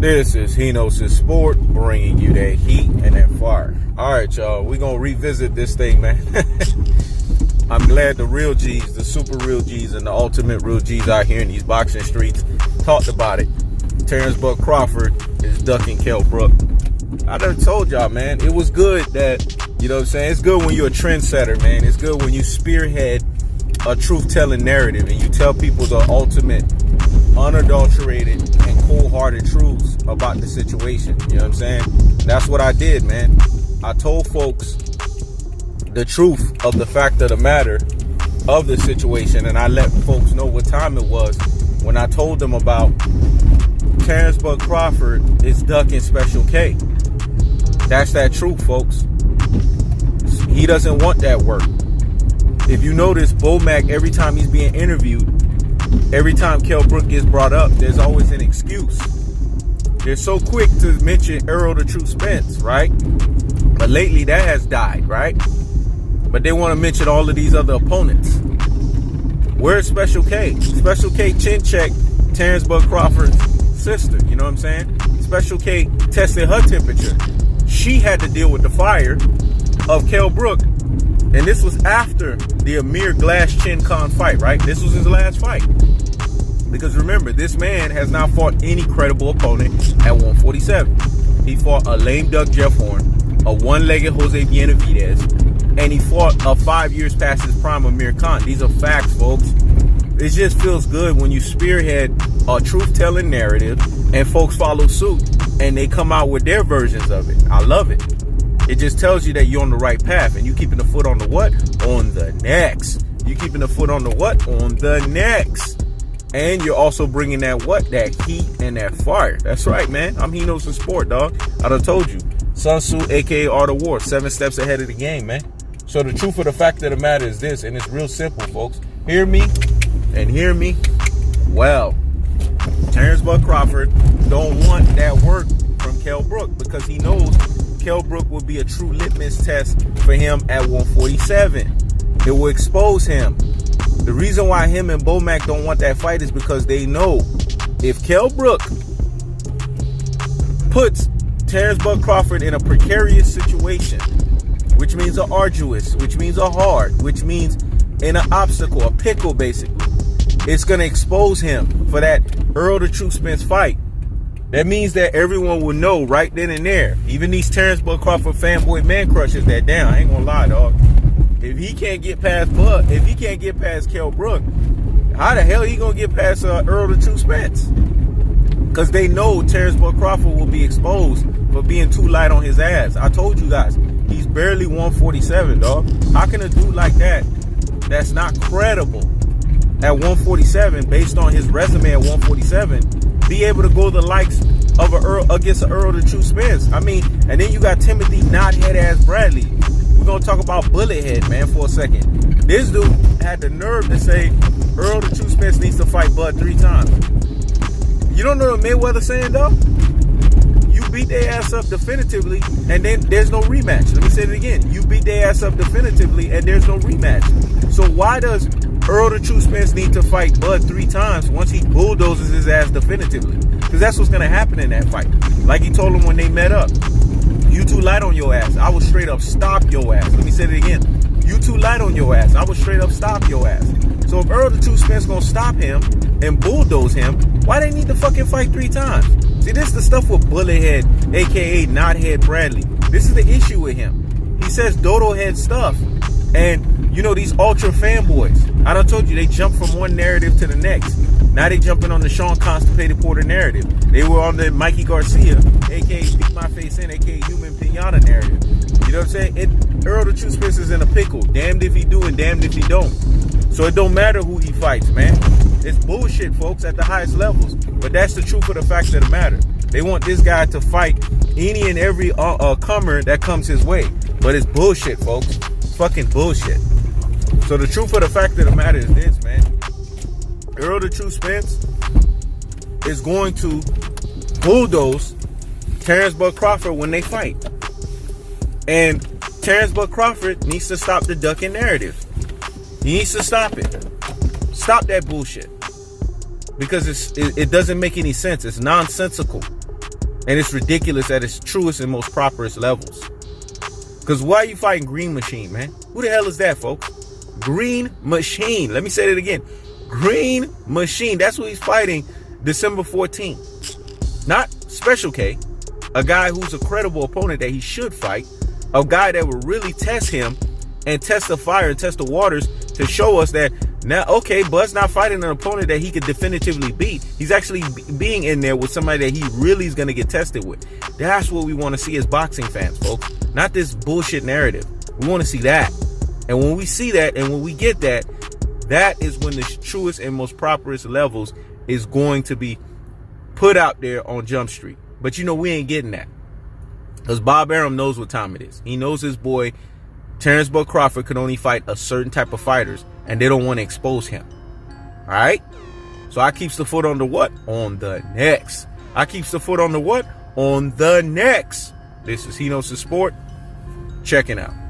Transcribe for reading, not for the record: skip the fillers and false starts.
This is Henos' Sport, bringing you that heat and that fire. All right, y'all, we're going to revisit this thing, man. I'm glad the real G's, the super real G's, and the ultimate real G's out here in these boxing streets talked about it. Terrence Crawford is ducking Kell Brook. I done told y'all, man, it was good that, you know what I'm saying? It's good when you're a trendsetter, man. It's good when you spearhead a truth-telling narrative and you tell people the ultimate, unadulterated, and cold-hearted truths about the situation. You know what I'm saying? That's what I did, man. I told folks the truth of the fact of the matter of the situation, and I let folks know what time it was when I told them about Terrence Crawford is ducking Special K. That's that truth, folks. He doesn't want that work. If you notice, Bomac, every time he's being interviewed, every time Kell Brook gets brought up, there's always an excuse. They're so quick to mention Errol the True Spence, right? But lately that has died, right? But they want to mention all of these other opponents. Where's Special K? Special K chin checked Terrence Crawford's sister, you know what I'm saying? Special K tested her temperature. She had to deal with the fire of Kell Brook. And this was after the Amir Glass Chin Khan fight, right? This was his last fight. Because remember, this man has not fought any credible opponent at 147. He fought a lame duck Jeff Horn, a one-legged Jose Benavidez, and he fought a 5 years past his prime Amir Khan. These are facts, folks. It just feels good when you spearhead a truth-telling narrative and folks follow suit and they come out with their versions of it. I love it. It just tells you that you're on the right path and you keeping the foot on the what? On the next. You keeping the foot on the what? On the next. And you're also bringing that what? That heat and that fire. That's right, man. I'm Henos in Sport, dog. I done told you. Sun Tzu, a.k.a. Art of War. 7 steps ahead of the game, man. So the truth of the fact of the matter is this, and it's real simple, folks. Hear me and hear me well. Terrence Crawford don't want that work from Kell Brook because he knows Kell Brook will be a true litmus test for him at 147. It will expose him. The reason why him and Bomac don't want that fight is because they know if Kell Brook puts Terrence Crawford in a precarious situation, which means a arduous, which means a hard, which means in an obstacle, a pickle basically, it's going to expose him for that Errol the True Spence fight. That means that everyone will know right then and there. Even these Terrence Crawford fanboy man crushers that down. I ain't gonna lie, dog. If he can't get past Bud, if he can't get past Kell Brook, how the hell he gonna get past Errol the True Spence? Because they know Terrence Crawford will be exposed for being too light on his ass. I told you guys, he's barely 147, dog. How can a dude like that, that's not credible at 147, based on his resume at 147, be able to go the likes of against Errol the True Spence? I mean, and then you got Timothy Knothead ass Bradley. We're gonna talk about Bullet Head, man, for a second. This dude had the nerve to say Errol the True Spence needs to fight Bud 3 times. You don't know what Mayweather saying, though? You beat their ass up definitively, and then there's no rematch. Let me say it again. You beat their ass up definitively, and there's no rematch. So why does Errol the True Spence need to fight Bud 3 times once he bulldozes his ass definitively? Because that's what's going to happen in that fight. Like he told him when they met up. You too light on your ass. I will straight up stop your ass. Let me say it again. You too light on your ass. I will straight up stop your ass. So if Errol the True Spence going to stop him and bulldoze him, why they need to fucking fight 3 times? See, this is the stuff with Bullet Head, a.k.a. Knothead Bradley. This is the issue with him. He says dodo head stuff. And, you know, these ultra fanboys, I done told you, they jump from one narrative to the next. Now they jumping on the Sean Constipated Porter narrative. They were on the Mikey Garcia, a.k.a. Beat My Face In, a.k.a. Human Pinata narrative. You know what I'm saying? Errol the True Spence is in a pickle. Damned if he do and damned if he don't. So it don't matter who he fights, man. It's bullshit, folks, at the highest levels. But that's the truth of the fact of the matter. They want this guy to fight any and every comer that comes his way. But it's bullshit, folks. Fucking bullshit. So the truth of the fact of the matter is this, man. Errol the True Spence is going to bulldoze Terrence Crawford when they fight. And Terrence Crawford needs to stop the ducking narrative. He needs to stop it. Stop that bullshit. Because it doesn't make any sense. It's nonsensical. And it's ridiculous at its truest and most properest levels. Because why are you fighting Green Machine, man? Who the hell is that, folks? Green Machine. Let me say that again. Green Machine. That's who he's fighting December 14th. Not Special K. A guy who's a credible opponent that he should fight. A guy that will really test him and test the fire and test the waters to show us that now, okay, Bud's not fighting an opponent that he could definitively beat. He's actually being in there with somebody that he really is going to get tested with. That's what we want to see as boxing fans, folks. Not this bullshit narrative. We want to see that. And when we see that and when we get that, that is when the truest and most properest levels is going to be put out there on Jump Street. But we ain't getting that. Because Bob Arum knows what time it is. He knows his boy Terrence Crawford could only fight a certain type of fighters, and they don't want to expose him. All right? So I keeps the foot on the what? On the necks. I keeps the foot on the what? On the necks. This is He Knows the Sport. Checking out.